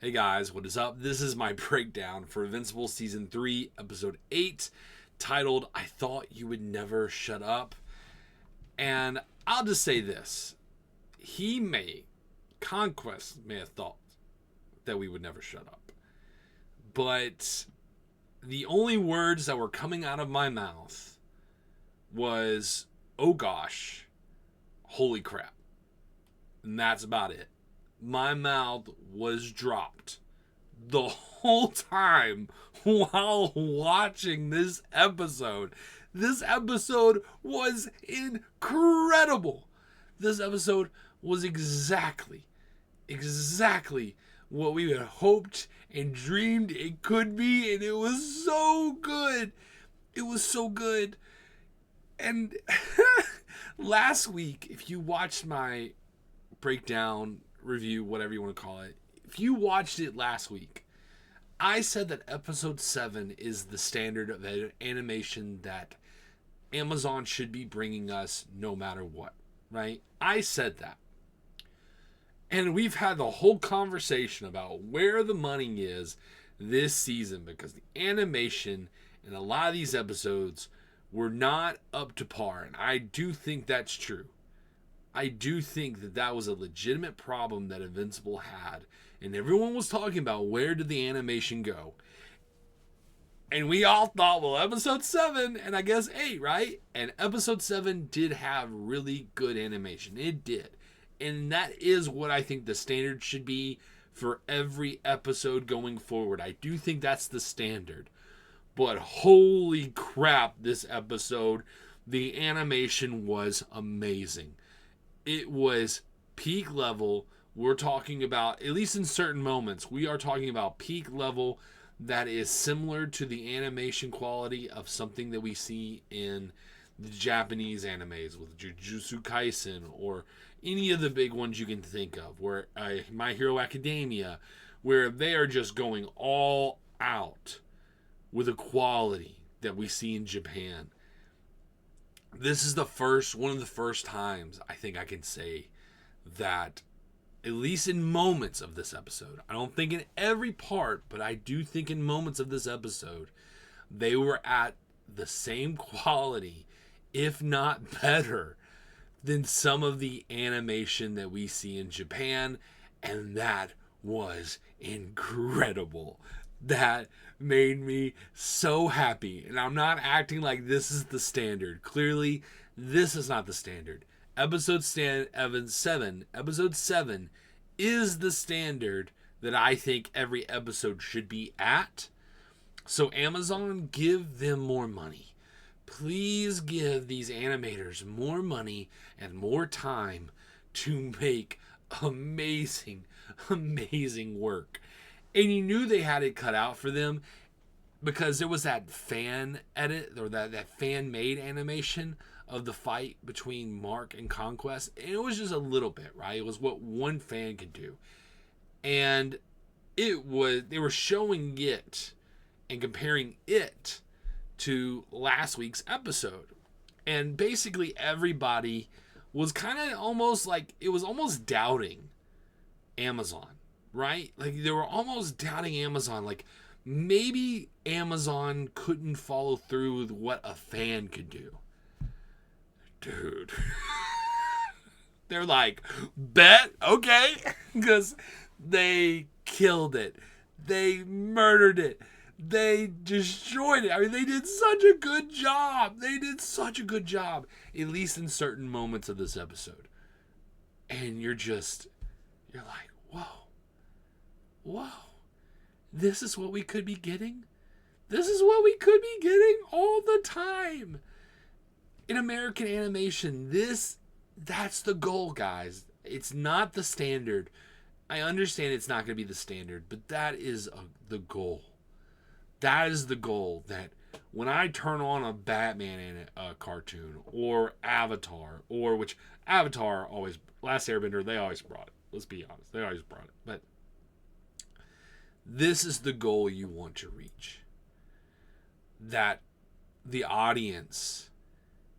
Hey guys, what is up? This is my breakdown for Invincible Season 3, Episode 8, titled I Thought You Would Never Shut Up. And I'll just say this. Conquest may have thought that we would never shut up. But the only words that were coming out of my mouth was, oh gosh, holy crap. And that's about it. My mouth was dropped the whole time while watching this episode. This episode was incredible. This episode was exactly what we had hoped and dreamed it could be, and it was so good. It was so good. And last week, if you watched my breakdown, review, whatever you want to call it, if you watched it last week, I said that episode 7 is the standard of animation that Amazon should be bringing us no matter what, right? I said that. And we've had the whole conversation about where the money is this season because the animation in a lot of these episodes were not up to par. And I do think that's true. I do think that that was a legitimate problem that Invincible had. And everyone was talking about where did the animation go. And we all thought, well, episode 7 and I guess 8, right? And episode 7 did have really good animation. It did. And that is what I think the standard should be for every episode going forward. I do think that's the standard. But holy crap, this episode, the animation was amazing. It was peak level. We're talking about, at least in certain moments, we are talking about peak level that is similar to the animation quality of something that we see in the Japanese animes with Jujutsu Kaisen or any of the big ones you can think of, where My Hero Academia, where they are just going all out with a quality that we see in Japan. This is one of the first times I think I can say that, at least in moments of this episode, I don't think in every part, but I do think in moments of this episode, they were at the same quality, if not better, than some of the animation that we see in Japan, and that was incredible. That made me so happy. And I'm not acting like this is the standard. Clearly, this is not the standard. Episode 7 is the standard that I think every episode should be at. So Amazon, give them more money. Please give these animators more money and more time to make amazing work. And you knew they had it cut out for them because there was that fan edit or that fan made animation of the fight between Mark and Conquest. And it was just a little bit, right? It was what one fan could do. And they were showing it and comparing it to last week's episode. And basically everybody was kind of almost like, it was almost doubting Amazon. Right? Like, they were almost doubting Amazon. Like, maybe Amazon couldn't follow through with what a fan could do. Dude. They're like, bet? Okay. Because they killed it. They murdered it. They destroyed it. I mean, they did such a good job. At least in certain moments of this episode. And you're like, whoa, this is what we could be getting? This is what we could be getting all the time. In American animation, that's the goal, guys. It's not the standard. I understand it's not going to be the standard, but that is the goal. That is the goal, that when I turn on a Batman cartoon or Avatar, which Avatar always, Last Airbender, they always brought it. Let's be honest. They always brought it. But this is the goal you want to reach. That the audience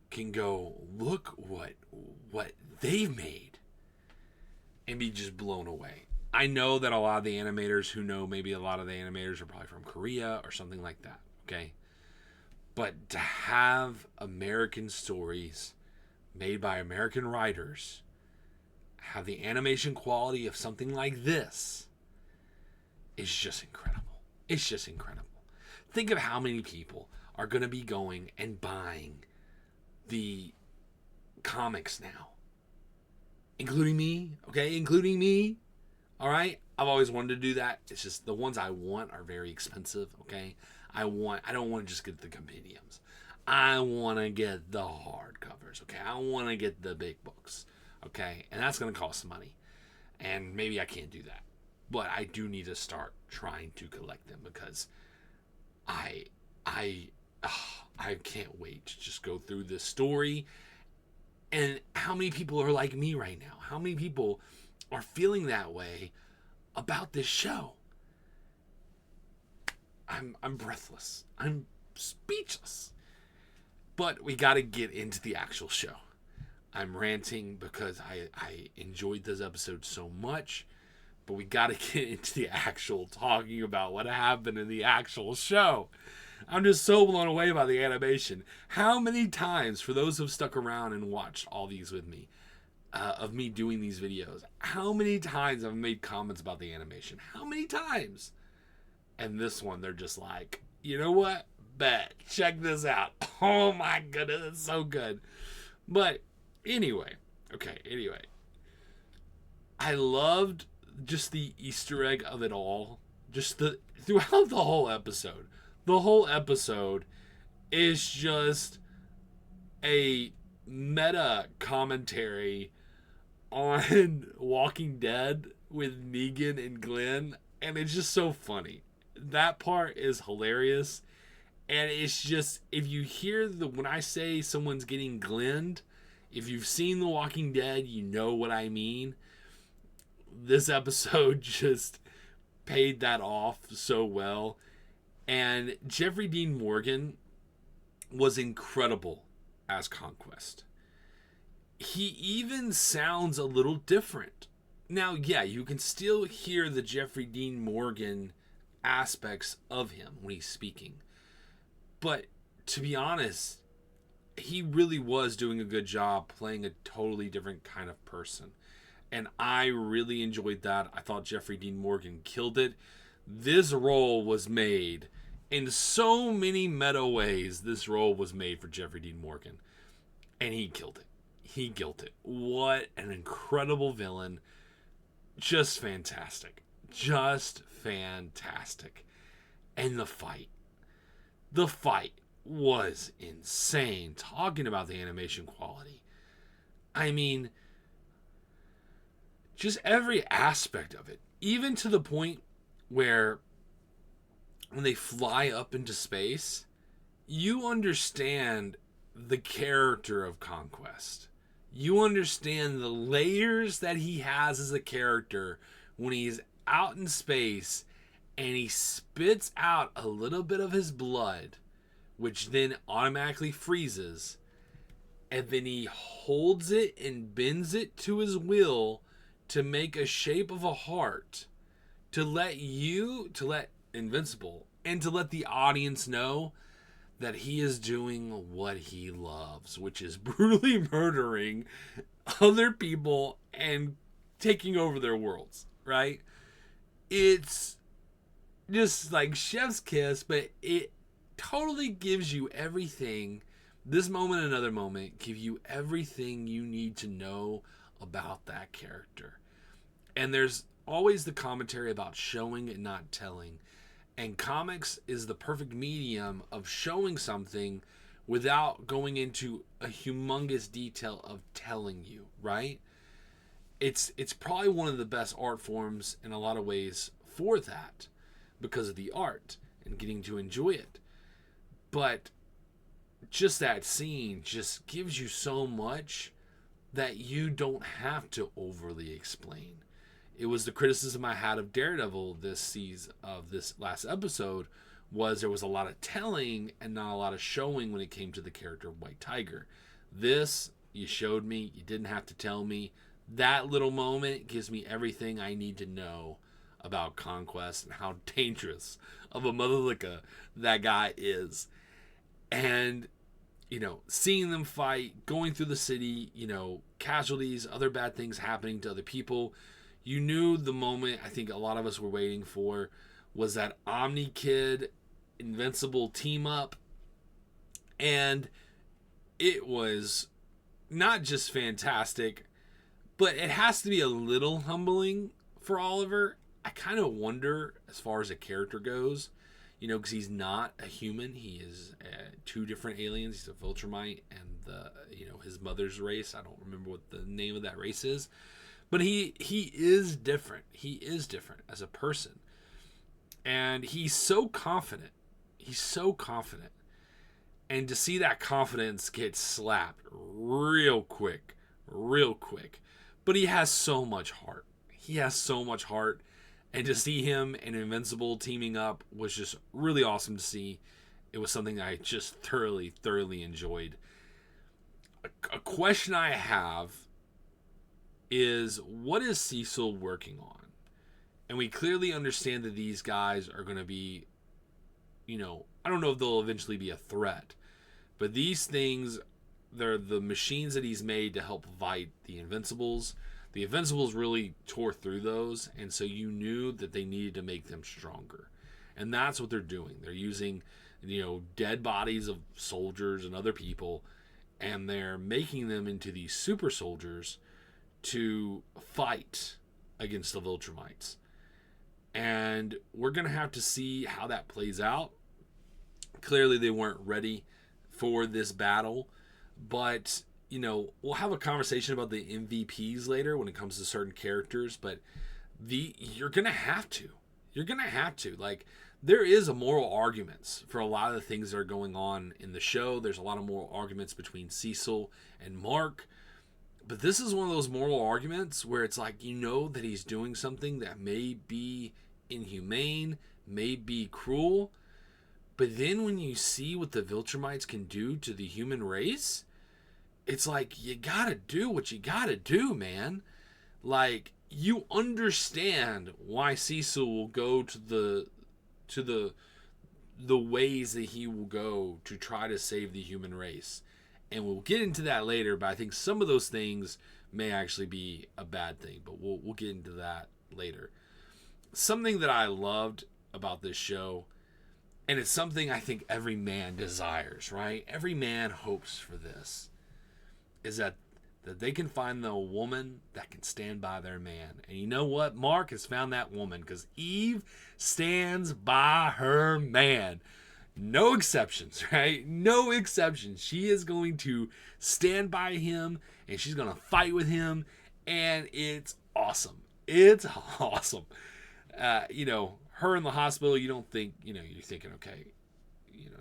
can go, look what they've made, and be just blown away. I know that a lot of the animators who know, maybe a lot of the animators are probably from Korea or something like that, okay? But to have American stories made by American writers have the animation quality of something like this is just incredible. It's just incredible. Think of how many people are going to be going and buying the comics now. Including me, okay? Including me. All right? I've always wanted to do that. It's just the ones I want are very expensive, okay? I don't want to just get the compendiums. I want to get the hardcovers, okay? I want to get the big books, okay? And that's going to cost money. And maybe I can't do that. But I do need to start trying to collect them because I can't wait to just go through this story. And how many people are like me right now? How many people are feeling that way about this show? I'm breathless. I'm speechless. But we got to get into the actual show. I'm ranting because I enjoyed this episode so much, but we got to get into the actual talking about what happened in the actual show. I'm just so blown away by the animation. How many times, for those who've stuck around and watched all these with me, of me doing these videos, how many times I've made comments about the animation? How many times? And this one, they're just like, you know what? Bet. Check this out. Oh my goodness, it's so good. But anyway, I loved just the Easter egg of it all. Just throughout the whole episode. The whole episode is just a meta commentary on Walking Dead with Negan and Glenn, and it's just so funny. That part is hilarious, and it's just, if you hear when I say someone's getting Glenned, if you've seen The Walking Dead, you know what I mean. This episode just paid that off so well. And Jeffrey Dean Morgan was incredible as Conquest. He even sounds a little different. Now, yeah, you can still hear the Jeffrey Dean Morgan aspects of him when he's speaking. But to be honest, he really was doing a good job playing a totally different kind of person. And I really enjoyed that. I thought Jeffrey Dean Morgan killed it. This role was made in so many meta ways. This role was made for Jeffrey Dean Morgan, and he killed it. He killed it. What an incredible villain. Just fantastic. Just fantastic. And the fight was insane. Talking about the animation quality, I mean, just every aspect of it, even to the point where when they fly up into space, you understand the character of Conquest. You understand the layers that he has as a character when he's out in space and he spits out a little bit of his blood, which then automatically freezes, and then he holds it and bends it to his will to make a shape of a heart, to let Invincible and to let the audience know that he is doing what he loves, which is brutally murdering other people and taking over their worlds, right? It's just like chef's kiss, but it totally gives you everything. This moment and another moment give you everything you need to know about that character. And there's always the commentary about showing and not telling. And comics is the perfect medium of showing something without going into a humongous detail of telling you, right? It's probably one of the best art forms in a lot of ways for that, because of the art and getting to enjoy it. But just that scene just gives you so much that you don't have to overly explain. It was the criticism I had of Daredevil this last episode, was there was a lot of telling and not a lot of showing when it came to the character of White Tiger. This, you showed me, you didn't have to tell me. That little moment gives me everything I need to know about Conquest and how dangerous of a motherfucker that guy is. And, seeing them fight, going through the city, casualties, other bad things happening to other people, you knew the moment I think a lot of us were waiting for was that Omni Kid Invincible team up. And it was not just fantastic, but it has to be a little humbling for Oliver. I kind of wonder, as far as a character goes, because he's not a human. He is two different aliens. He's a Viltrumite and his mother's race. I don't remember what the name of that race is, but he is different. He is different as a person, and he's so confident. He's so confident, and to see that confidence get slapped real quick. But he has so much heart. And to see him and Invincible teaming up was just really awesome to see. It was something I just thoroughly enjoyed. A question I have is, what is Cecil working on? And we clearly understand that these guys are going to be, I don't know if they'll eventually be a threat. But these things, they're the machines that he's made to help fight the Invincibles. The Invincibles really tore through those, and so you knew that they needed to make them stronger. And that's what they're doing. They're using, dead bodies of soldiers and other people, and they're making them into these super soldiers to fight against the Viltrumites. And we're going to have to see how that plays out. Clearly, they weren't ready for this battle, but we'll have a conversation about the MVPs later when it comes to certain characters, but you're gonna have to like, there is a moral arguments for a lot of the things that are going on in the show. There's a lot of moral arguments between Cecil and Mark, but this is one of those moral arguments where it's like, that he's doing something that may be inhumane, may be cruel. But then when you see what the Viltrumites can do to the human race, it's like, you gotta do what you gotta do, man. Like, you understand why Cecil will go to the ways that he will go to try to save the human race. And we'll get into that later, but I think some of those things may actually be a bad thing, but we'll get into that later. Something that I loved about this show, and it's something I think every man desires, right? Every man hopes for this, is that they can find the woman that can stand by their man. And you know what? Mark has found that woman, because Eve stands by her man. No exceptions, right? No exceptions. She is going to stand by him, and she's going to fight with him, and it's awesome. It's awesome. Her in the hospital, you don't think, you're thinking, okay,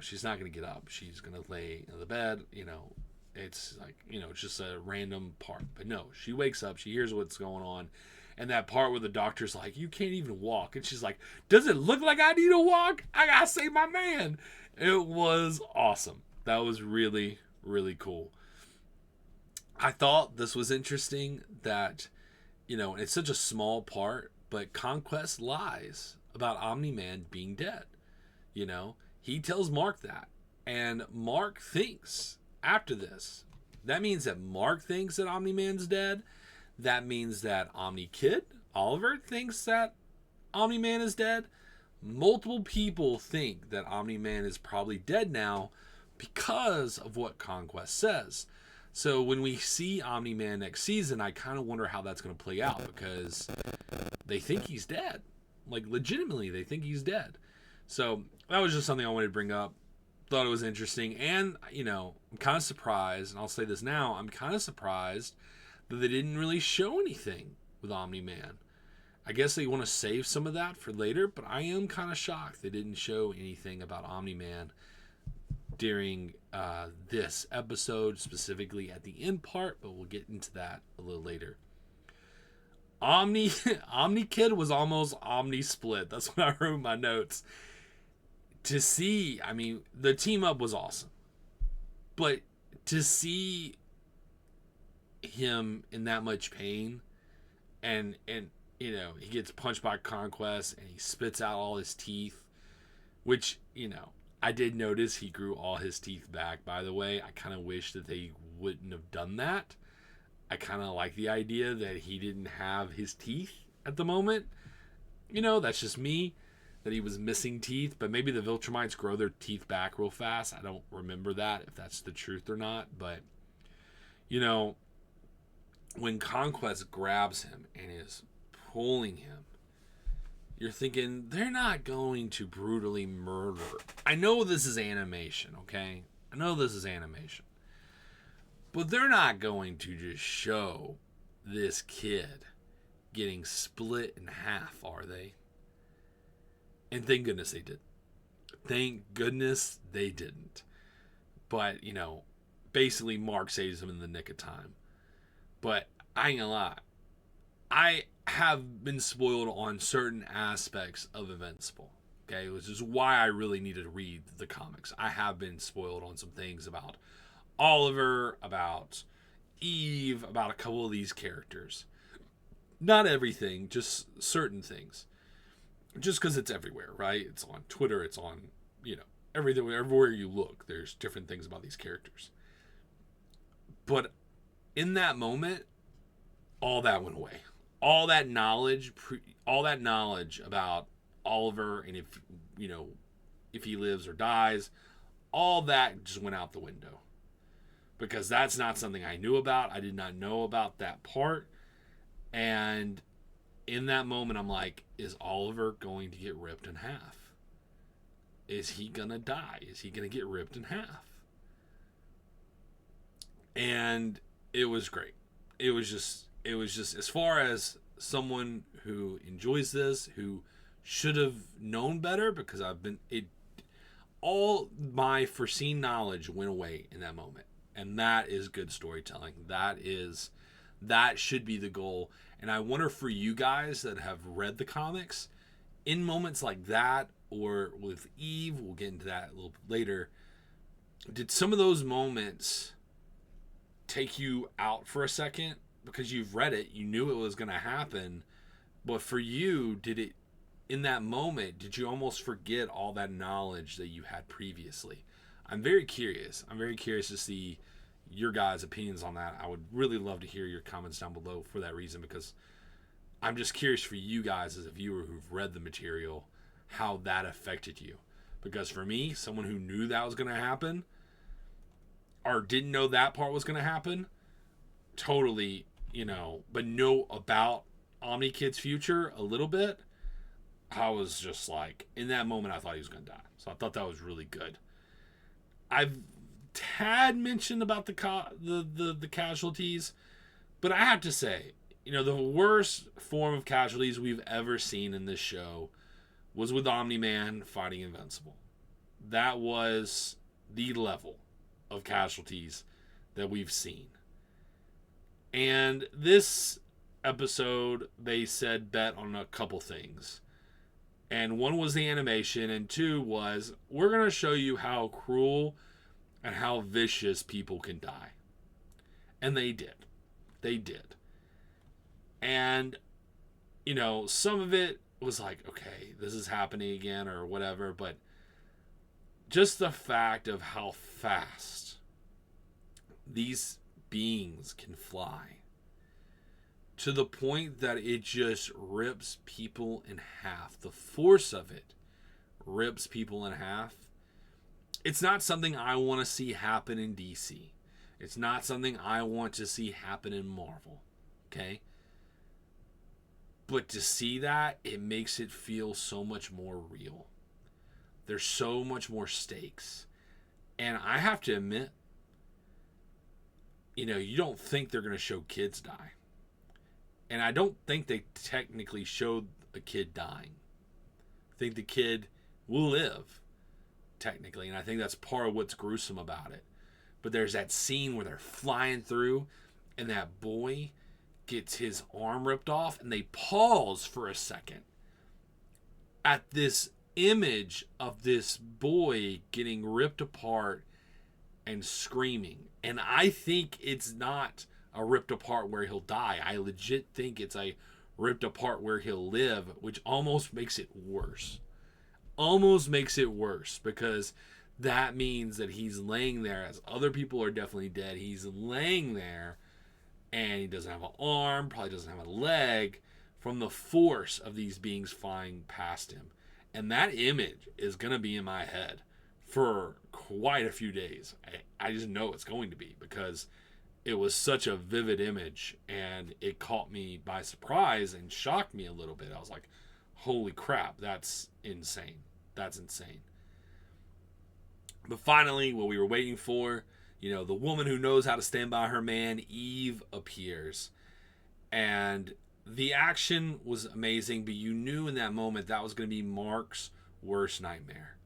she's not going to get up. She's going to lay in the bed, it's like, it's just a random part. But no, she wakes up, she hears what's going on. And that part where the doctor's like, you can't even walk. And she's like, does it look like I need to walk? I got to save my man. It was awesome. That was really, really cool. I thought this was interesting that, it's such a small part, but Conquest lies about Omni-Man being dead. He tells Mark that. And Mark thinks after this, that means that Mark thinks that Omni-Man's dead. That means that Omni-Kid, Oliver, thinks that Omni-Man is dead. Multiple people think that Omni-Man is probably dead now because of what Conquest says. So when we see Omni-Man next season, I kind of wonder how that's going to play out, because they think he's dead. Like, legitimately, they think he's dead. So that was just something I wanted to bring up. Thought it was interesting. And, I'm kind of surprised, and I'll say this now, I'm kind of surprised that they didn't really show anything with Omni-Man. I guess they want to save some of that for later, but I am kind of shocked they didn't show anything about Omni-Man during this episode, specifically at the end part, but we'll get into that a little later. Omni-Kid was almost Omni-Split. That's what I wrote in my notes. To see, the team up was awesome. But to see him in that much pain, and you know, he gets punched by Conquest and he spits out all his teeth, which, you know, I did notice he grew all his teeth back, by the way. I kind of wish that they wouldn't have done that. I kind of like the idea that he didn't have his teeth at the moment. You know, that's just me, that he was missing teeth. But maybe the Viltrumites grow their teeth back real fast. I don't remember that, if that's the truth or not. But, you know, when Conquest grabs him and is pulling him, you're thinking, they're not going to brutally murder. I know this is animation, okay? I know this is animation. But they're not going to just show this kid getting split in half, are they? And thank goodness they did. Thank goodness they didn't. But, you know, basically Mark saves him in the nick of time. But I ain't gonna lie. I have been spoiled on certain aspects of Invincible. Okay, which is why I really needed to read the comics. I have been spoiled on some things about Oliver, about Eve, about a couple of these characters. Not everything, just certain things. Just because it's everywhere, right? It's on Twitter, it's on, you know, everywhere you look, there's different things about these characters. But in that moment, all that went away. All that knowledge about Oliver, and if, you know, if he lives or dies, all that just went out the window. Because that's not something I knew about. I did not know about that part. And in that moment, I'm like, is Oliver going to get ripped in half? Is he going to die? Is he going to get ripped in half? And it was great. It was just, as far as someone who enjoys this, who should have known better, because all my foreseen knowledge went away in that moment. And that is good storytelling. That should be the goal. And I wonder for you guys that have read the comics, in moments like that, or with Eve, we'll get into that a little bit later, did some of those moments take you out for a second? Because you've read it, you knew it was going to happen. But for you, did it, in that moment, did you almost forget all that knowledge that you had previously? I'm very curious. I'm very curious to see your guys' opinions on that. I would really love to hear your comments down below for that reason, because I'm just curious for you guys as a viewer who've read the material, how that affected you. Because for me, someone who knew that was going to happen, or didn't know that part was going to happen, totally, you know, but know about OmniKid's future a little bit, I was just like, in that moment, I thought he was going to die. So I thought that was really good. I've had mentioned about the casualties, but I have to say, you know, the worst form of casualties we've ever seen in this show was with Omni-Man fighting Invincible. That was the level of casualties that we've seen. And this episode, they said bet on a couple things. And one was the animation, and two was, we're going to show you how cruel and how vicious people can die. And they did. They did. And, you know, some of it was like, okay, this is happening again or whatever, but just the fact of how fast these beings can fly, to the point that it just rips people in half. The force of it rips people in half. It's not something I want to see happen in DC. It's not something I want to see happen in Marvel. Okay? But to see that, it makes it feel so much more real. There's so much more stakes. And I have to admit, you know, you don't think they're going to show kids die. And I don't think they technically showed a kid dying. I think the kid will live, technically. And I think that's part of what's gruesome about it. But there's that scene where they're flying through and that boy gets his arm ripped off, and they pause for a second at this image of this boy getting ripped apart and screaming. And I think it's not a ripped apart where he'll die. I legit think it's a ripped apart where he'll live, which almost makes it worse. Almost makes it worse because that means that he's laying there as other people are definitely dead. He's laying there and he doesn't have an arm, probably doesn't have a leg from the force of these beings flying past him. And that image is going to be in my head for quite a few days. I just know it's going to be because it was such a vivid image and it caught me by surprise and shocked me a little bit. I was like, holy crap, that's insane. That's insane. But finally, what we were waiting for, the woman who knows how to stand by her man, Eve, appears. And the action was amazing, but you knew in that moment that was going to be Mark's worst nightmare.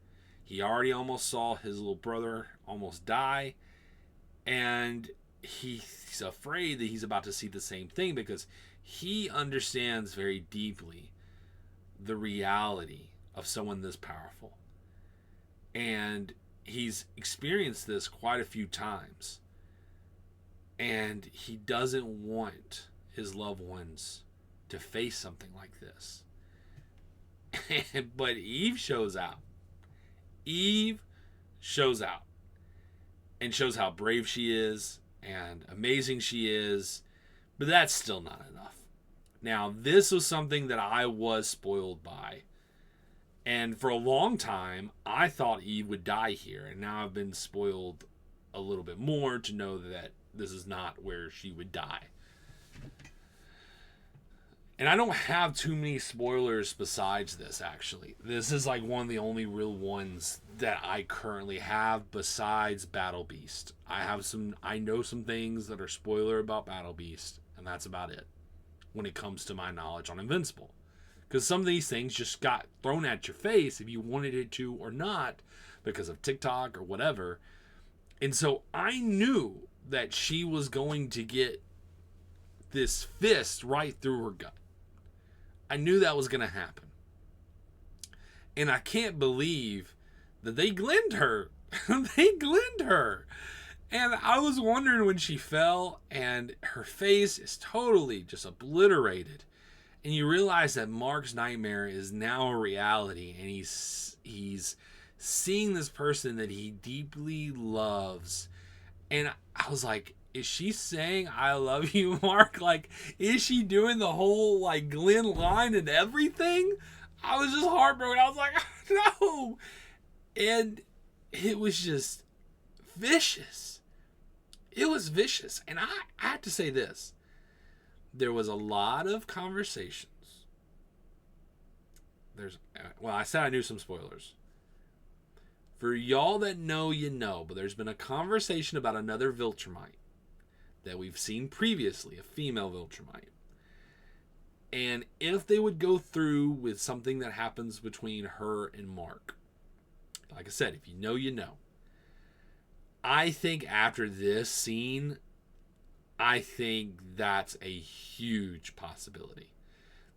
He already almost saw his little brother almost die, and he's afraid that he's about to see the same thing because he understands very deeply the reality of someone this powerful. And he's experienced this quite a few times. And he doesn't want his loved ones to face something like this. But Eve shows out. Eve shows out and shows how brave she is and amazing she is. But that's still not enough. Now, this was something that I was spoiled by. And for a long time, I thought Eve would die here. And now I've been spoiled a little bit more to know that this is not where she would die. And I don't have too many spoilers besides this, actually. This is like one of the only real ones that I currently have besides Battle Beast. I know some things that are spoiler about Battle Beast, and that's about it when it comes to my knowledge on Invincible. Because some of these things just got thrown at your face if you wanted it to or not because of TikTok or whatever. And so I knew that she was going to get this fist right through her gut. I knew that was going to happen. And I can't believe that they glenned her. They glenned her. And I was wondering when she fell and her face is totally just obliterated. And you realize that Mark's nightmare is now a reality, and he's seeing this person that he deeply loves. And I was like, is she saying I love you, Mark? Like, is she doing the whole like Glenn line and everything? I was just heartbroken. I was like, no. And it was just vicious. It was vicious. And I have to say this. There was a lot of conversations. I said I knew some spoilers. For y'all that know, you know, but there's been a conversation about another Viltrumite that we've seen previously, a female Viltrumite. And if they would go through with something that happens between her and Mark, like I said, if you know, you know. I think after this scene, I think that's a huge possibility.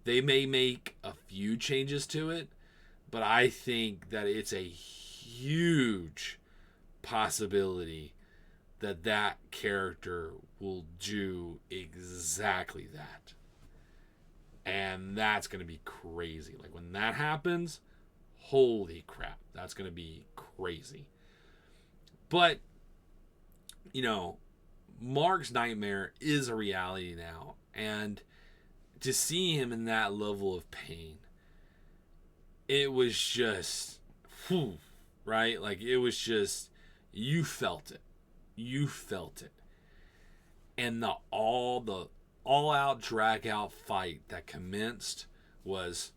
They may make a few changes to it, but I think that it's a huge possibility that that character will do exactly that. And that's going to be crazy. Like when that happens, holy crap, that's going to be crazy. But, Mark's nightmare is a reality now, and to see him in that level of pain, it was just, right? Like it was just, you felt it. And the all-out, drag-out fight that commenced was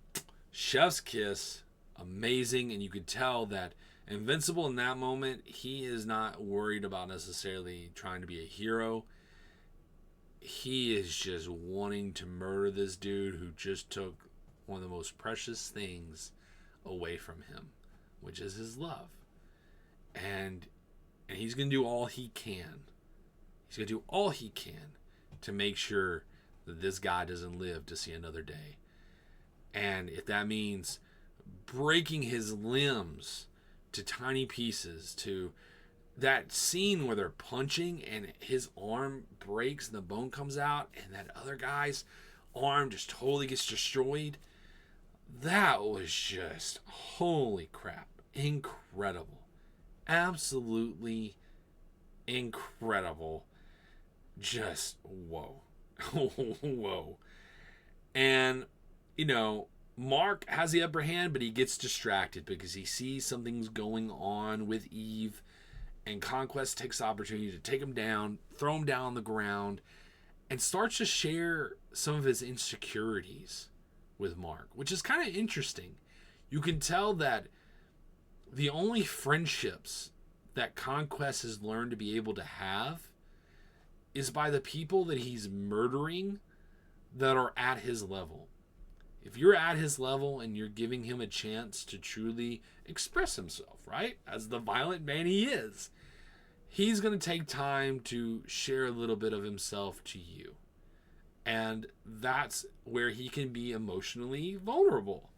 chef's kiss, amazing, and you could tell that Invincible in that moment, he is not worried about necessarily trying to be a hero. He is just wanting to murder this dude who just took one of the most precious things away from him, which is his love. And he's going to do all he can. He's going to do all he can to make sure that this guy doesn't live to see another day. And if that means breaking his limbs to tiny pieces, to that scene where they're punching and his arm breaks and the bone comes out and that other guy's arm just totally gets destroyed. That was just, holy crap, incredible. Absolutely incredible. Just, whoa. Whoa. And, Mark has the upper hand, but he gets distracted because he sees something's going on with Eve. And Conquest takes the opportunity to take him down, throw him down on the ground, and starts to share some of his insecurities with Mark, which is kind of interesting. You can tell that the only friendships that Conquest has learned to be able to have is by the people that he's murdering that are at his level. If you're at his level and you're giving him a chance to truly express himself, right? As the violent man he is, he's going to take time to share a little bit of himself to you. And that's where he can be emotionally vulnerable,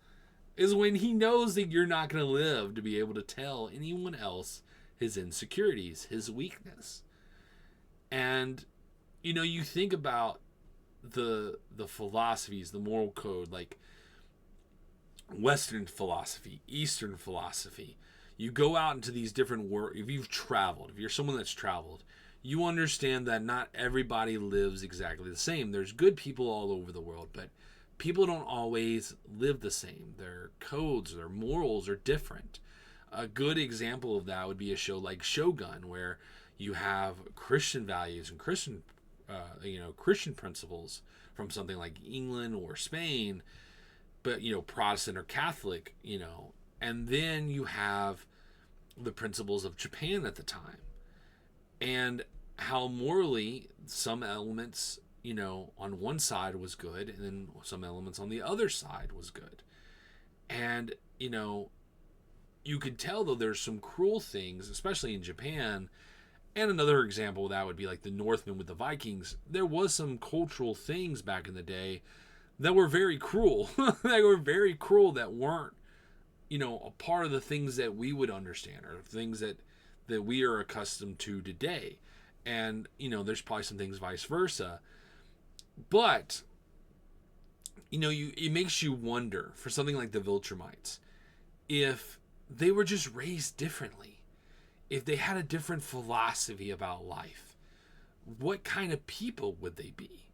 is when he knows that you're not going to live to be able to tell anyone else his insecurities, his weakness. And, you think about the philosophies, the moral code, like Western philosophy, Eastern philosophy. You go out into these different worlds. If you're someone that's traveled, you understand that not everybody lives exactly the same. There's good people all over the world, but people don't always live the same. Their codes, their morals are different. A good example of that would be a show like Shogun, where you have Christian values and Christian principles from something like England or Spain, but, Protestant or Catholic, and then you have the principles of Japan at the time, and how morally some elements, on one side was good, and then some elements on the other side was good. And, you could tell, though, there's some cruel things, especially in Japan. And another example of that would be like the Northmen with the Vikings. There was some cultural things back in the day that were very cruel. They were very cruel that weren't, a part of the things that we would understand or things that we are accustomed to today. And, there's probably some things vice versa. But, it makes you wonder, for something like the Viltrumites, if they were just raised differently. If they had a different philosophy about life, what kind of people would they be?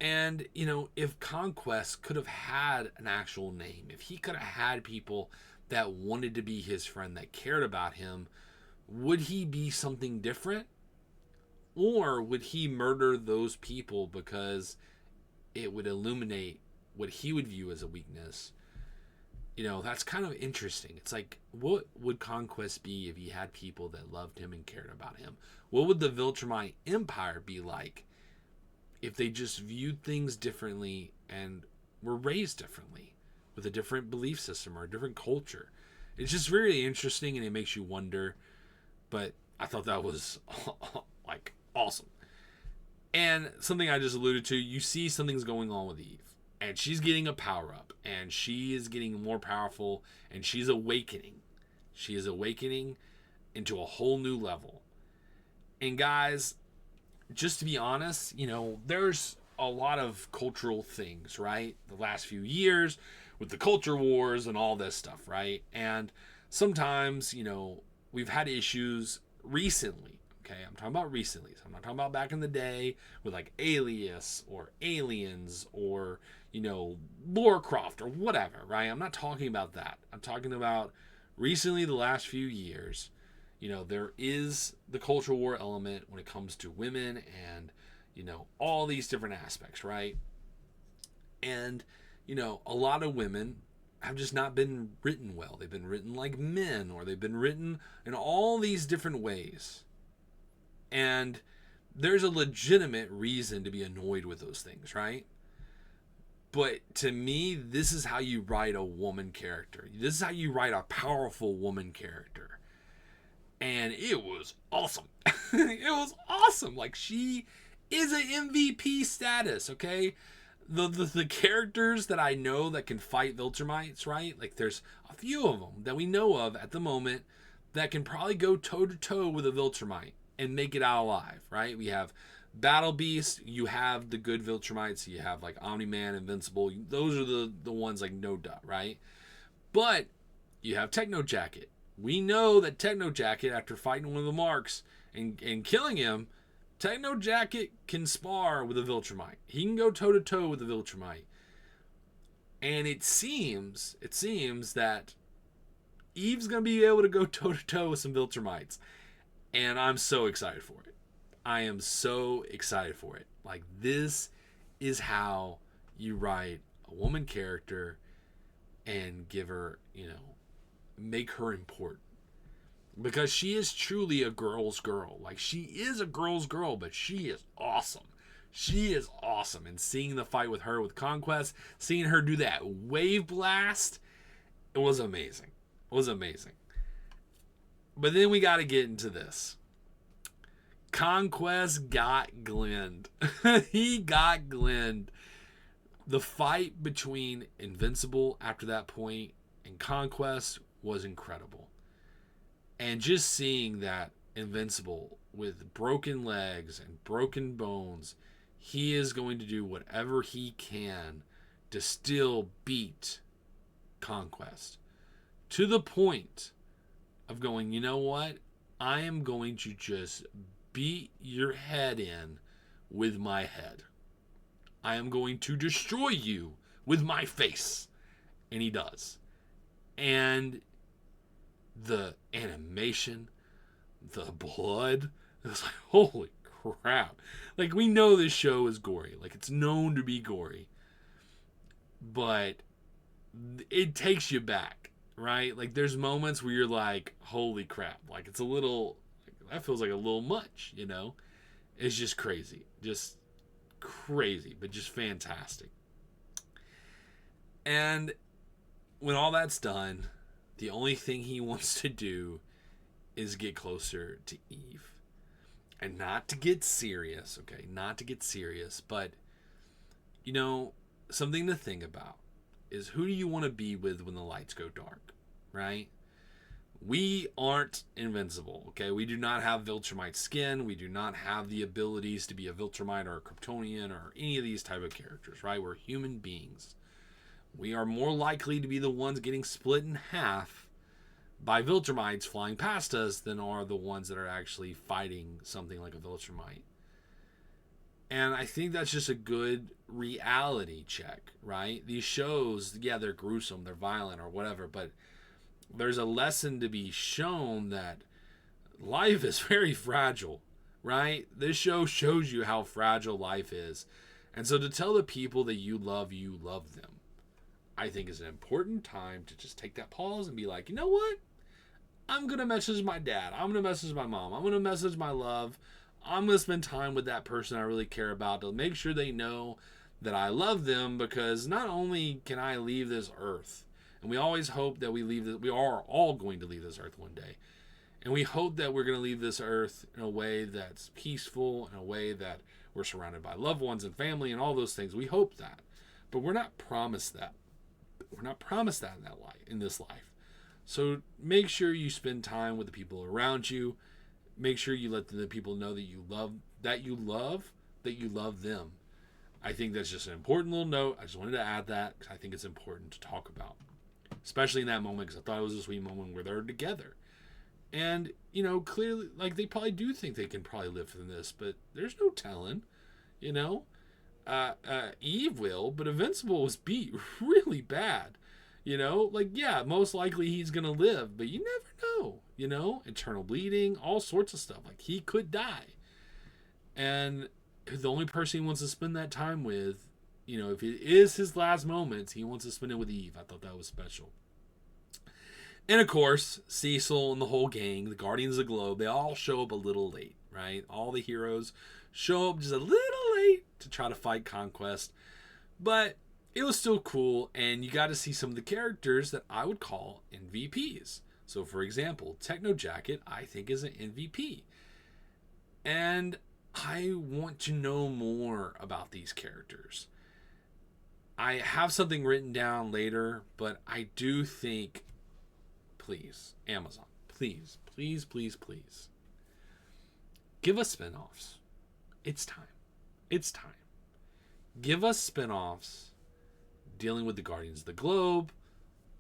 And, if Conquest could have had an actual name, if he could have had people that wanted to be his friend, that cared about him, would he be something different? Or would he murder those people because it would illuminate what he would view as a weakness? That's kind of interesting. It's like, what would Conquest be if he had people that loved him and cared about him? What would the Viltrumite Empire be like if they just viewed things differently and were raised differently with a different belief system or a different culture? It's just really interesting, and it makes you wonder. But I thought that was like awesome. And something I just alluded to, you see something's going on with Eve. And she's getting a power up, and she is getting more powerful, and she's awakening. She is awakening into a whole new level. And guys, just to be honest, there's a lot of cultural things, right? The last few years with the culture wars and all this stuff, right? And sometimes, we've had issues recently. Okay, I'm talking about recently. So I'm not talking about back in the day with like Alias or Aliens or, Lorecroft or whatever, right? I'm not talking about that. I'm talking about recently, the last few years. There is the cultural war element when it comes to women and, all these different aspects, right? And, a lot of women have just not been written well. They've been written like men, or they've been written in all these different ways. And there's a legitimate reason to be annoyed with those things, right? But to me, this is how you write a woman character. This is how you write a powerful woman character. And it was awesome. It was awesome. Like, she is an MVP status, okay? The characters that I know that can fight Viltrumites, right? Like, there's a few of them that we know of at the moment that can probably go toe-to-toe with a Viltrumite and make it out alive, right? We have Battle Beast, you have the good Viltrumites, you have like Omni-Man, Invincible. Those are the ones like no duh, right? But you have Techno Jacket. We know that Techno Jacket, after fighting one of the Marks and killing him, Techno Jacket can spar with a Viltrumite. He can go toe-to-toe with a Viltrumite. And it seems that Eve's going to be able to go toe-to-toe with some Viltrumites. And I'm so excited for it. I am so excited for it. Like, this is how you write a woman character and give her, make her important. Because she is truly a girl's girl. Like, she is a girl's girl, but she is awesome. She is awesome. And seeing the fight with her with Conquest, seeing her do that wave blast, it was amazing. It was amazing. But then we got to get into this. Conquest got Glenned. He got Glenned. The fight between Invincible after that point and Conquest was incredible. And just seeing that Invincible with broken legs and broken bones, he is going to do whatever he can to still beat Conquest. To the point of going, you know what? I am going to just beat your head in with my head. I am going to destroy you with my face. And he does. And the animation, the blood, it was like, holy crap. Like, we know this show is gory. Like, it's known to be gory. But it takes you back, right? Like, there's moments where you're like, holy crap. Like, it's a little, that feels like a little much, It's just crazy. Just crazy, but just fantastic. And when all that's done, the only thing he wants to do is get closer to Eve. And not to get serious, okay? Not to get serious, but, something to think about is, who do you want to be with when the lights go dark, right? We aren't invincible, okay? We do not have Viltrumite skin. We do not have the abilities to be a Viltrumite or a Kryptonian or any of these type of characters, right? We're human beings. We are more likely to be the ones getting split in half by Viltrumites flying past us than are the ones that are actually fighting something like a Viltrumite. And I think that's just a good reality check, right? These shows, yeah, they're gruesome, they're violent or whatever, but there's a lesson to be shown that life is very fragile, right? This show shows you how fragile life is. And so to tell the people that you love them, I think is an important time to just take that pause and be like, you know what? I'm going to message my dad. I'm going to message my mom. I'm going to message my love. I'm going to spend time with that person I really care about to make sure they know that I love them, because not only can I leave this earth, and we always hope that we are all going to leave this earth one day. And we hope that we're going to leave this earth in a way that's peaceful, in a way that we're surrounded by loved ones and family and all those things. We hope that. But we're not promised that. We're not promised that in this life. So make sure you spend time with the people around you. Make sure you let the people know that you love them. I think that's just an important little note. I just wanted to add that because I think it's important to talk about, especially in that moment, because I thought it was a sweet moment where they're together. And, clearly, like, they probably do think they can probably live from this, but there's no telling, Eve will, but Invincible was beat really bad. Yeah, most likely he's going to live, but you never know, internal bleeding, all sorts of stuff. Like, he could die. And the only person he wants to spend that time with, if it is his last moments, he wants to spend it with Eve. I thought that was special. And of course, Cecil and the whole gang, the Guardians of the Globe, they all show up a little late, right? All the heroes show up just a little late to try to fight Conquest. But it was still cool, and you got to see some of the characters that I would call MVPs. So, for example, Techno Jacket, I think, is an MVP. And I want to know more about these characters. I have something written down later, but I do think, please, Amazon, please, please, please, please, give us spinoffs. It's time. It's time. Give us spinoffs dealing with the Guardians of the Globe,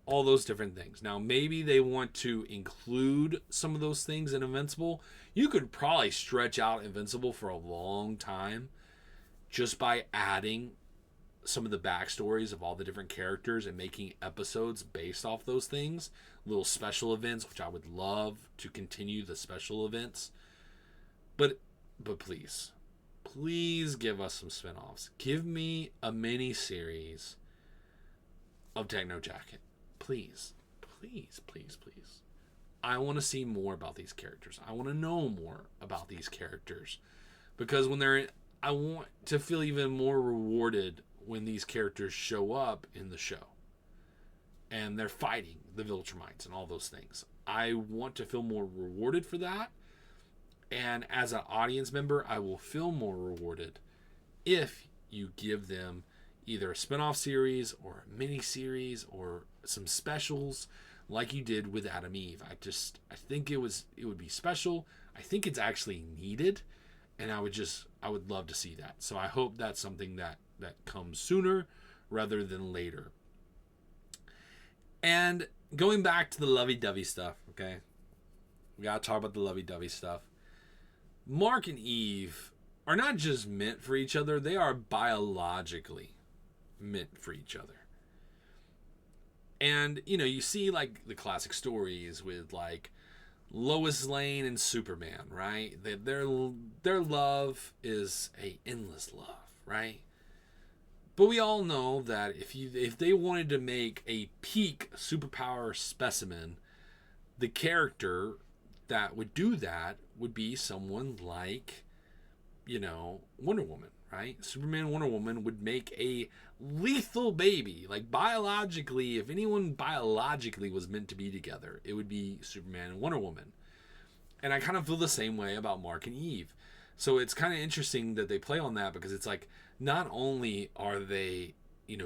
all those different things. Now, maybe they want to include some of those things in Invincible. You could probably stretch out Invincible for a long time just by adding some of the backstories of all the different characters and making episodes based off those things. Little special events, which I would love to continue the special events. But please, please give us some spinoffs. Give me a mini series of Techno Jacket. Please, please, please, please. I want to see more about these characters. I want to know more about these characters. Because I want to feel even more rewarded when these characters show up in the show. And they're fighting the Viltrumites and all those things. I want to feel more rewarded for that. And as an audience member, I will feel more rewarded if you give them either a spinoff series or a mini series or some specials like you did with Adam Eve. I think it would be special. I think it's actually needed, and I would love to see that. So I hope that's something that comes sooner rather than later. And going back to the lovey-dovey stuff, okay? We got to talk about the lovey-dovey stuff. Mark and Eve are not just meant for each other, they are biologically meant for each other. And, you see like the classic stories with like Lois Lane and Superman, right? Their love is a endless love, right? But we all know that if they wanted to make a peak superpower specimen, the character that would do that would be someone like, Wonder Woman, right? Superman, Wonder Woman would make a lethal baby. Like biologically, if anyone biologically was meant to be together, it would be Superman and Wonder Woman. And I kind of feel the same way about Mark and Eve. So it's kind of interesting that they play on that, because it's like, not only are they,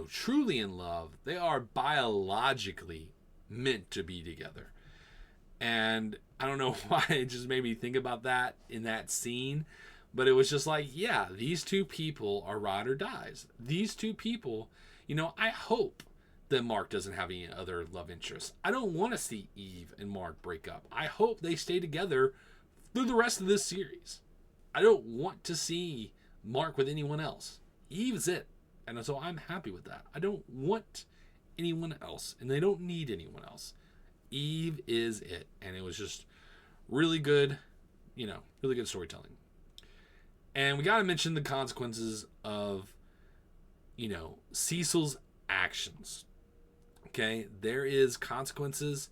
truly in love, they are biologically meant to be together. And I don't know why it just made me think about that in that scene. But it was just like, yeah, these two people are ride or dies. These two people, I hope that Mark doesn't have any other love interests. I don't want to see Eve and Mark break up. I hope they stay together through the rest of this series. I don't want to see Mark with anyone else. Eve's it. And so I'm happy with that. I don't want anyone else. And they don't need anyone else. Eve is it. And it was just really good, really good storytelling. And we got to mention the consequences of, Cecil's actions. Okay? There is consequences.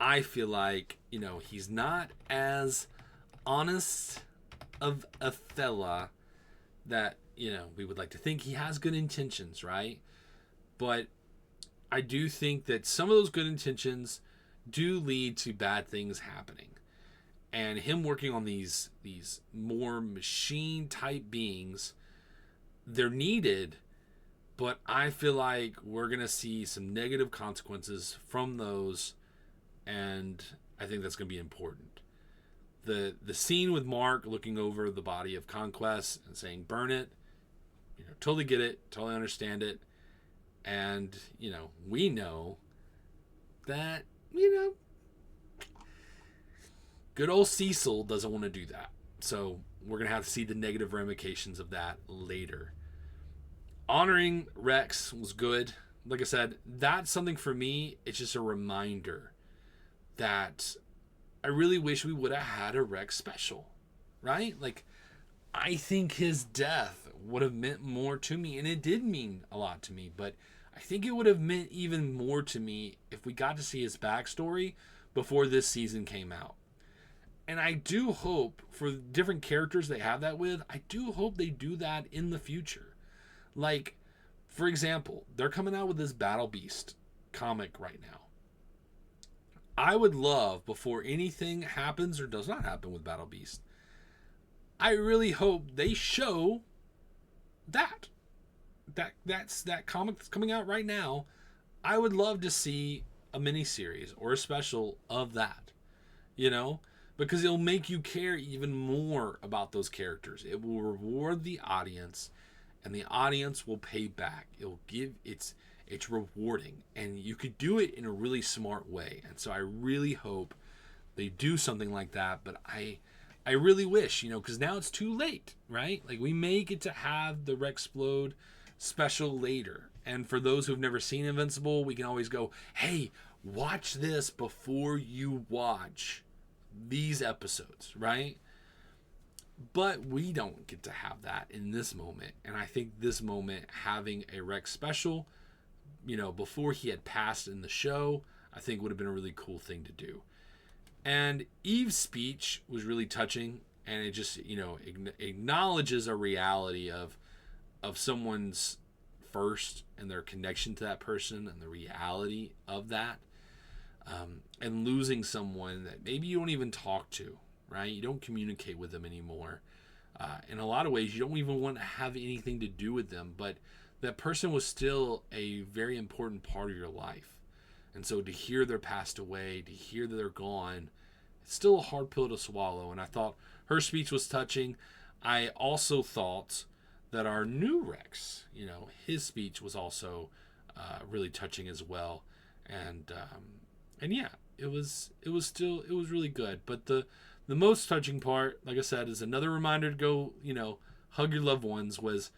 I feel like, he's not as honest of a fella that, we would like to think. He has good intentions, right? But I do think that some of those good intentions do lead to bad things happening. And him working on these more machine type beings, they're needed, but I feel like we're going to see some negative consequences from those, and I think that's going to be important. The scene with Mark looking over the body of Conquest and saying, burn it, totally get it, totally understand it. And, we know that, good old Cecil doesn't want to do that. So we're going to have to see the negative ramifications of that later. Honoring Rex was good. Like I said, that's something for me. It's just a reminder that I really wish we would have had a Rex special, right? Like, I think his death would have meant more to me, and it did mean a lot to me, but I think it would have meant even more to me if we got to see his backstory before this season came out. And I do hope for different characters they have that with, I do hope they do that in the future. Like, for example, they're coming out with this Battle Beast comic right now. I would love, before anything happens or does not happen with Battle Beast, I really hope they show that comic that's coming out right now. I would love to see a miniseries or a special of that. you know, because it'll make you care even more about those characters. It will reward the audience, and the audience will pay back. It'll give it's rewarding, and you could do it in a really smart way. And so I really hope they do something like that. But I really wish, because now it's too late, right? Like, we may get to have the Rexplode special later. And for those who've never seen Invincible, we can always go, hey, watch this before you watch these episodes, right? But we don't get to have that in this moment. And I think this moment, having a Rex special, before he had passed in the show, I think would have been a really cool thing to do. And Eve's speech was really touching, and it just, acknowledges a reality of someone's first and their connection to that person and the reality of that, and losing someone that maybe you don't even talk to, right? You don't communicate with them anymore. In a lot of ways, you don't even want to have anything to do with them, but that person was still a very important part of your life. And so to hear they're passed away, to hear that they're gone, it's still a hard pill to swallow. And I thought her speech was touching. I also thought that our new Rex, his speech was also really touching as well. And yeah, it was really good. But the most touching part, like I said, is another reminder to go, hug your loved ones, was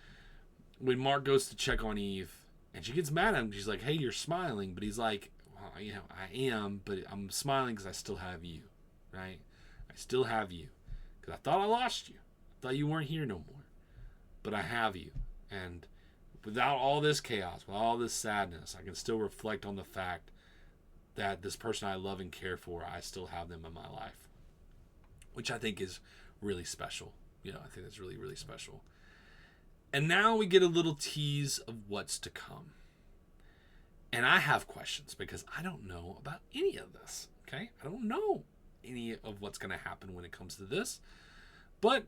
when Mark goes to check on Eve, and she gets mad at him. She's like, hey, you're smiling. But he's like, well, I am, but I'm smiling because I still have you, right? I still have you. Because I thought I lost you. I thought you weren't here no more. But I have you. And without all this chaos, with all this sadness, I can still reflect on the fact that this person I love and care for, I still have them in my life. Which I think is really special. I think that's really, really special. And now we get a little tease of what's to come. And I have questions because I don't know about any of this. Okay? I don't know any of what's going to happen when it comes to this. But,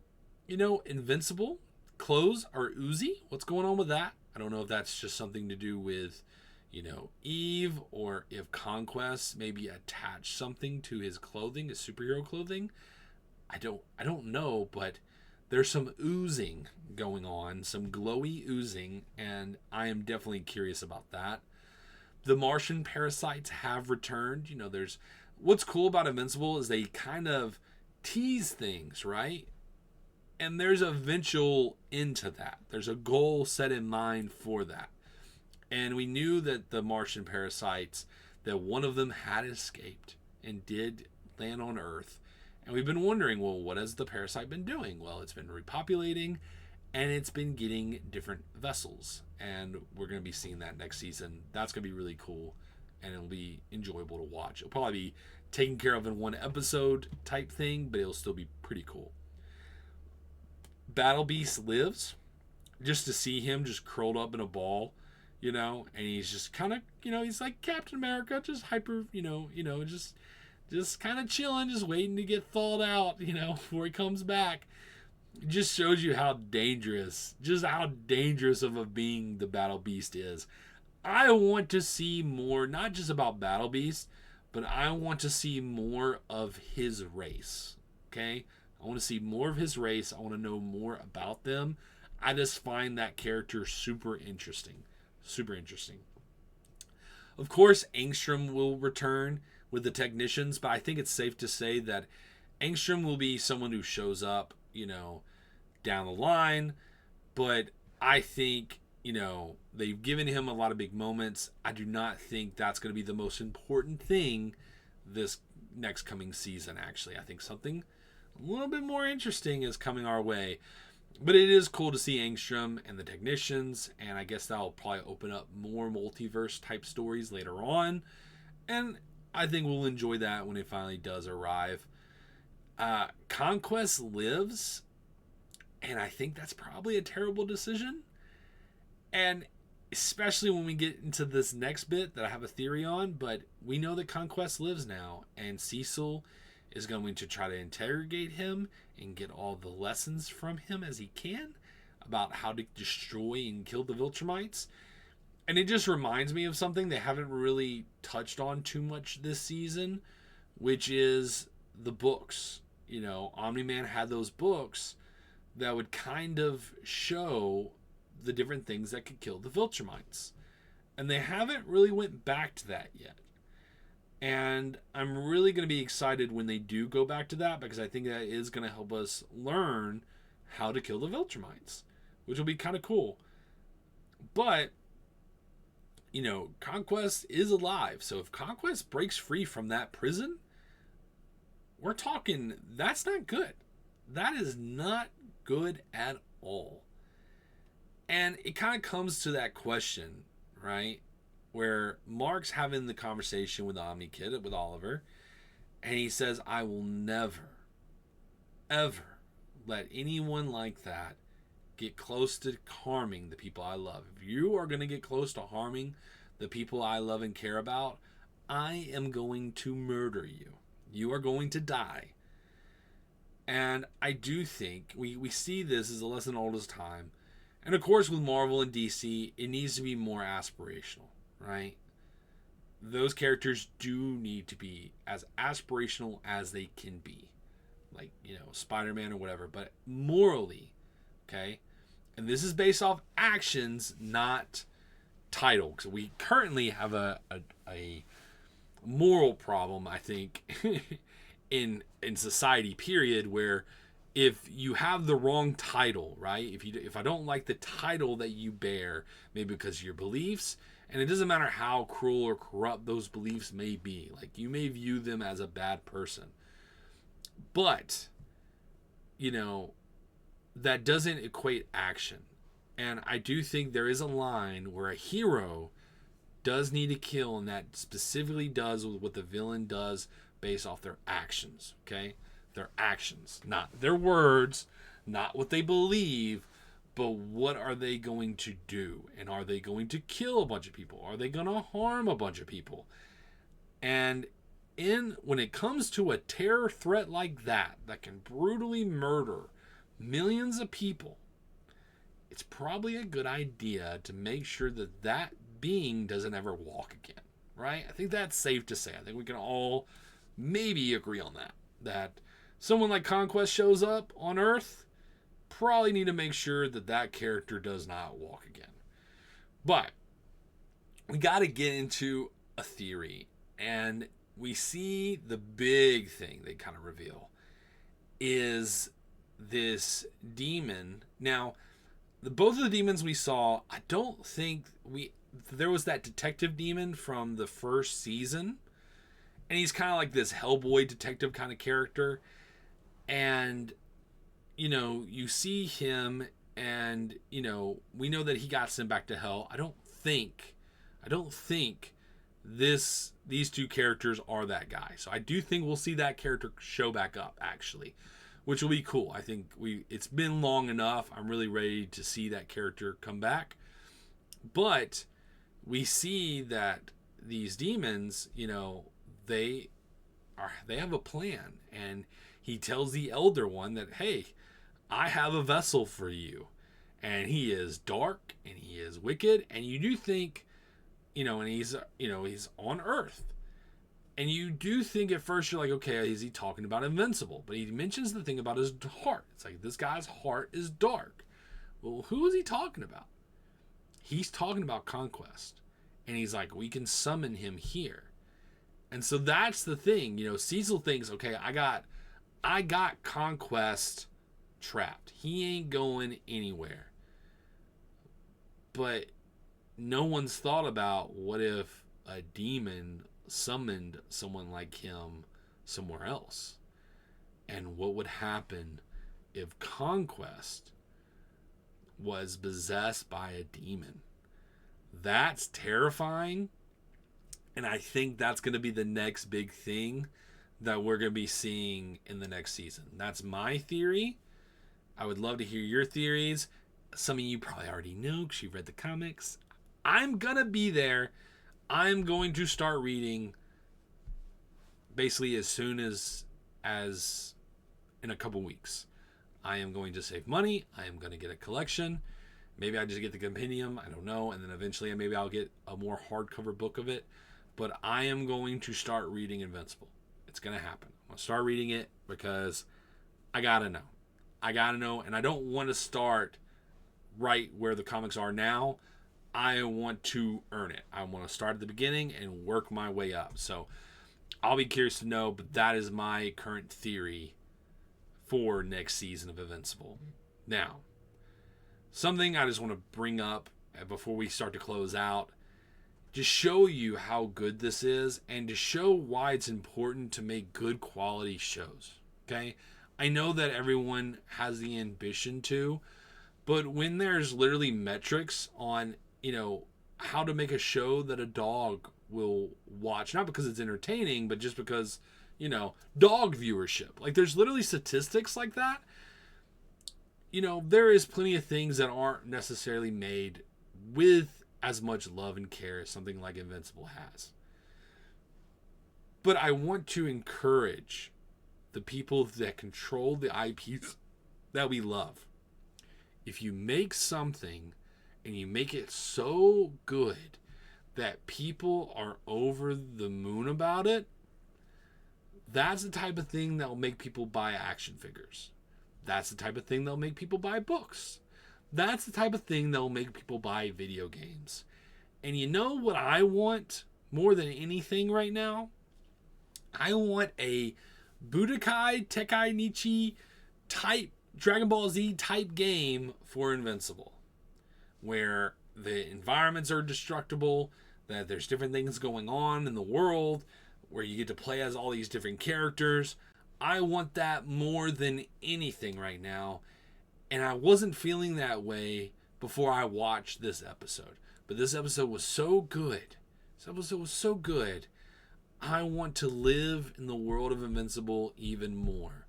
Invincible, clothes are oozy. What's going on with that? I don't know if that's just something to do with, Eve, or if Conquest maybe attached something to his clothing, his superhero clothing. I don't know, but there's some oozing going on, some glowy oozing, and I am definitely curious about that. The Martian parasites have returned. There's what's cool about Invincible is they kind of tease things, right? And there's a eventual end to that. There's a goal set in mind for that. And we knew that the Martian parasites, that one of them had escaped and did land on Earth. And we've been wondering, well, what has the parasite been doing? Well, it's been repopulating, and it's been getting different vessels. And we're going to be seeing that next season. That's going to be really cool, and it'll be enjoyable to watch. It'll probably be taken care of in one episode type thing, but it'll still be pretty cool. Battle Beast lives. Just to see him just curled up in a ball, and he's just kind of, he's like Captain America, just hyper, just kind of chilling, just waiting to get thawed out, before he comes back. It just shows you how dangerous of a being the Battle Beast is. I want to see more, not just about Battle Beast, but I want to see more of his race, okay? I want to see more of his race. I want to know more about them. I just find that character super interesting. Super interesting. Of course, Angstrom will return with the technicians, but I think it's safe to say that Angstrom will be someone who shows up, down the line. But I think, they've given him a lot of big moments. I do not think that's going to be the most important thing this next coming season, actually. I think something a little bit more interesting is coming our way. But it is cool to see Angstrom and the technicians, and I guess that'll probably open up more multiverse type stories later on. And I think we'll enjoy that when it finally does arrive. Conquest lives, and I think that's probably a terrible decision. And especially when we get into this next bit that I have a theory on, but we know that Conquest lives now, and Cecil is going to try to interrogate him and get all the lessons from him as he can about how to destroy and kill the Viltrumites. And it just reminds me of something they haven't really touched on too much this season, which is the books. Omni-Man had those books that would kind of show the different things that could kill the Viltrumites. And they haven't really went back to that yet. And I'm really going to be excited when they do go back to that, because I think that is going to help us learn how to kill the Viltrumites, which will be kind of cool. But, Conquest is alive. So if Conquest breaks free from that prison, we're talking, that's not good. That is not good at all. And it kind of comes to that question, right? Where Mark's having the conversation with Omni Kid, with Oliver, and he says, I will never, ever let anyone like that get close to harming the people I love. If you are going to get close to harming the people I love and care about, I am going to murder you. You are going to die. And I do think we see this as a lesson old as time. And of course, with Marvel and DC, it needs to be more aspirational, right? Those characters do need to be as aspirational as they can be. Like, Spider-Man or whatever. But morally, okay? And this is based off actions, not title. Because we currently have a moral problem, I think, in society, period, where if you have the wrong title, right? If I don't like the title that you bear, maybe because of your beliefs, and it doesn't matter how cruel or corrupt those beliefs may be, like you may view them as a bad person, but that doesn't equate action. And I do think there is a line where a hero does need to kill, and that specifically does with what the villain does based off their actions, okay? Their actions, not their words, not what they believe, but what are they going to do? And are they going to kill a bunch of people? Are they going to harm a bunch of people? And when it comes to a terror threat like that can brutally murder millions of people, it's probably a good idea to make sure that that being doesn't ever walk again, right? I think that's safe to say. I think we can all maybe agree on that someone like Conquest shows up on Earth, probably need to make sure that that character does not walk again. But we got to get into a theory, and we see the big thing they kind of reveal is this demon. Now, both of the demons we saw, I don't think there was that detective demon from the first season, and he's kind of like this Hellboy detective kind of character. And, you see him, and, we know that he got sent back to hell. I don't think these two characters are that guy. So I do think we'll see that character show back up, actually, which will be cool. I think it's been long enough. I'm really ready to see that character come back. But we see that these demons, they have a plan, and he tells the elder one that, hey, I have a vessel for you, and he is dark and he is wicked, and you do think, and he's on Earth, and you do think at first you're like, okay, is he talking about Invincible? But he mentions the thing about his heart. It's like, this guy's heart is dark. Well, who is he talking about? He's talking about Conquest, and he's like, we can summon him here. And so that's the thing, Cecil thinks, okay, I got Conquest trapped. He ain't going anywhere. But no one's thought about what if a demon summoned someone like him somewhere else. And what would happen if Conquest was possessed by a demon? That's terrifying. And I think that's going to be the next big thing that we're going to be seeing in the next season. That's my theory. I would love to hear your theories. Some of you probably already know because you've read the comics. I'm going to be there. I'm going to start reading basically as soon as in a couple weeks. I am going to save money. I am going to get a collection. Maybe I just get the compendium. I don't know. And then eventually maybe I'll get a more hardcover book of it. But I am going to start reading Invincible. It's going to happen. I'm going to start reading it because I got to know. I got to know, and I don't want to start right where the comics are now. I want to earn it. I want to start at the beginning and work my way up. So I'll be curious to know, but that is my current theory for next season of Invincible. Now, something I just want to bring up before we start to close out, to show you how good this is and to show why it's important to make good quality shows. Okay? I know that everyone has the ambition to, but when there's literally metrics on, how to make a show that a dog will watch, not because it's entertaining, but just because, dog viewership. Like, there's literally statistics like that. There is plenty of things that aren't necessarily made with as much love and care as something like Invincible has. But I want to encourage the people that control the IPs that we love. If you make something and you make it so good that people are over the moon about it, that's the type of thing that will make people buy action figures. That's the type of thing that will make people buy books. That's the type of thing that will make people buy video games. And you know what I want more than anything right now? I want a Budokai Tenkaichi type Dragon Ball Z type game for Invincible, where the environments are destructible, that there's different things going on in the world, where you get to play as all these different characters. I want that more than anything right now. And I wasn't feeling that way before I watched this episode. But this episode was so good. This episode was so good. I want to live in the world of Invincible even more,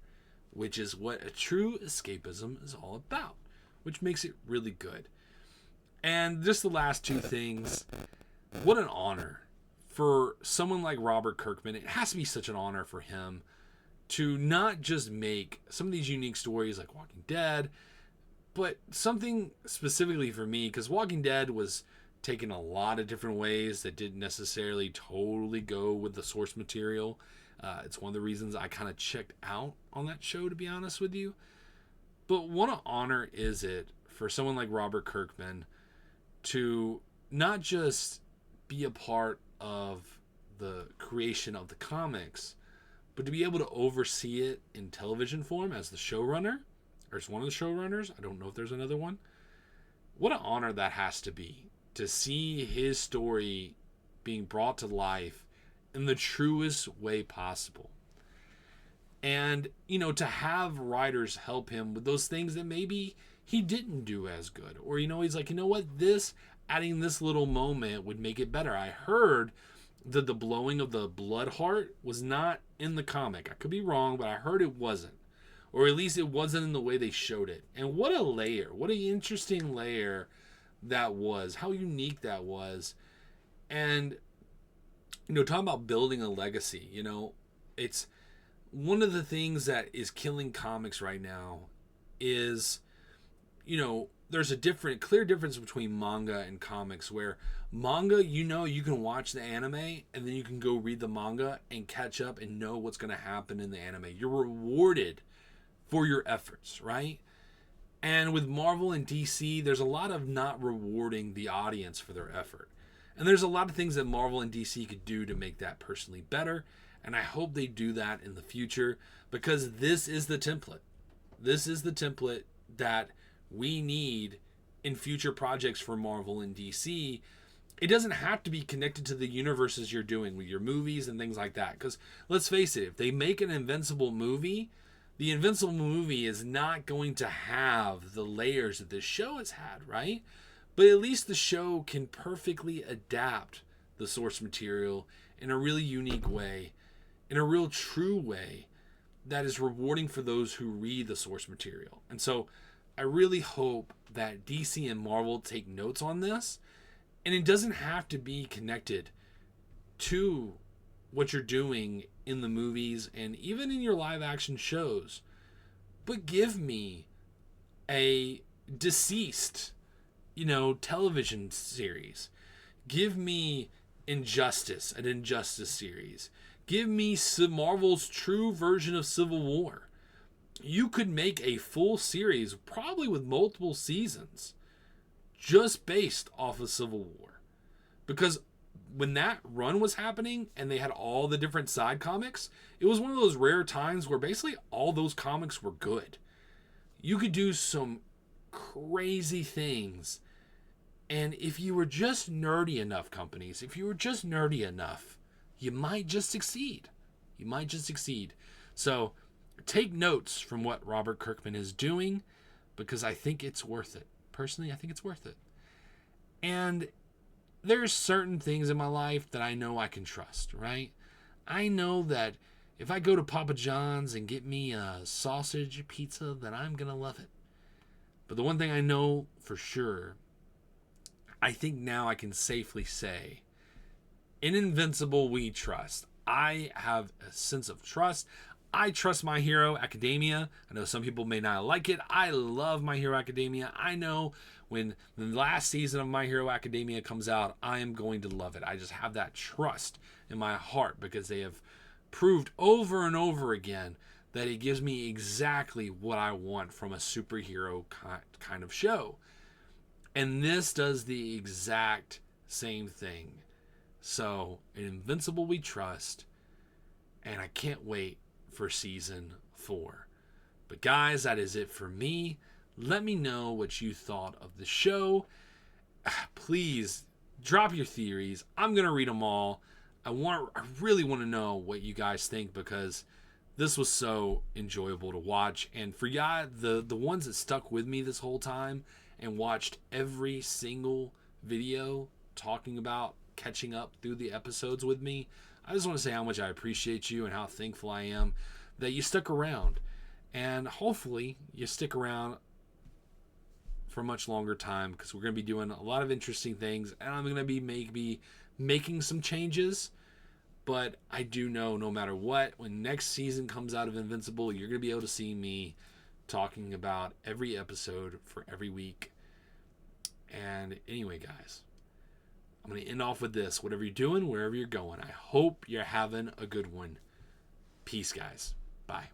which is what a true escapism is all about, which makes it really good. And just the last two things. What an honor for someone like Robert Kirkman. It has to be such an honor for him to not just make some of these unique stories like Walking Dead, but something specifically for me, because Walking Dead was taken a lot of different ways that didn't necessarily totally go with the source material. It's one of the reasons I kind of checked out on that show, to be honest with you. But what an honor is it for someone like Robert Kirkman to not just be a part of the creation of the comics, but to be able to oversee it in television form as the showrunner, or as one of the showrunners. I don't know if there's another one. What an honor that has to be, to see his story being brought to life in the truest way possible. And, to have writers help him with those things that maybe he didn't do as good. Or, he's like, adding this little moment would make it better. I heard that the blowing of the blood heart was not in the comic. I could be wrong, but I heard it wasn't. Or at least it wasn't in the way they showed it. And what a layer. What an interesting layer that was. How unique that was. And, talking about building a legacy, it's one of the things that is killing comics right now is, there's a clear difference between manga and comics, where manga, you can watch the anime and then you can go read the manga and catch up and know what's going to happen in the anime. You're rewarded for your efforts, right? And with Marvel and DC, there's a lot of not rewarding the audience for their effort. And there's a lot of things that Marvel and DC could do to make that personally better. And I hope they do that in the future, because this is the template. This is the template that we need in future projects for Marvel and DC. It doesn't have to be connected to the universes you're doing with your movies and things like that. Because let's face it, if they make an Invincible movie, the Invincible movie is not going to have the layers that this show has had, right? But at least the show can perfectly adapt the source material in a really unique way, in a real true way that is rewarding for those who read the source material. And so I really hope that DC and Marvel take notes on this. And it doesn't have to be connected to what you're doing in the movies and even in your live action shows. But give me a deceased, television series. Give me an Injustice series. Give me Marvel's true version of Civil War. You could make a full series, probably with multiple seasons, just based off of Civil War. Because when that run was happening and they had all the different side comics, it was one of those rare times where basically all those comics were good. You could do some crazy things. And if you were just nerdy enough, companies, if you were just nerdy enough, you might just succeed. You might just succeed. So take notes from what Robert Kirkman is doing, because I think it's worth it. Personally, I think it's worth it. And there's certain things in my life that I know I can trust, right? I know that if I go to Papa John's and get me a sausage pizza, that I'm going to love it. But the one thing I know for sure, I think now I can safely say, in Invincible we trust. I have a sense of trust. I trust My Hero Academia. I know some people may not like it. I love My Hero Academia. I know when the last season of My Hero Academia comes out, I am going to love it. I just have that trust in my heart because they have proved over and over again that it gives me exactly what I want from a superhero kind of show. And this does the exact same thing. So, in Invincible we trust, and I can't wait for season 4. But guys, that is it for me. Let me know what you thought of the show. Please drop your theories. I'm going to read them all. I really want to know what you guys think, because this was so enjoyable to watch. And for y'all, the ones that stuck with me this whole time and watched every single video talking about catching up through the episodes with me, I just want to say how much I appreciate you and how thankful I am that you stuck around. And hopefully you stick around for a much longer time, because we're going to be doing a lot of interesting things, and I'm going to be maybe making some changes. But I do know no matter what, when next season comes out of Invincible, you're going to be able to see me talking about every episode for every week. And anyway, guys, I'm going to end off with this. Whatever you're doing, wherever you're going, I hope you're having a good one. Peace, guys. Bye.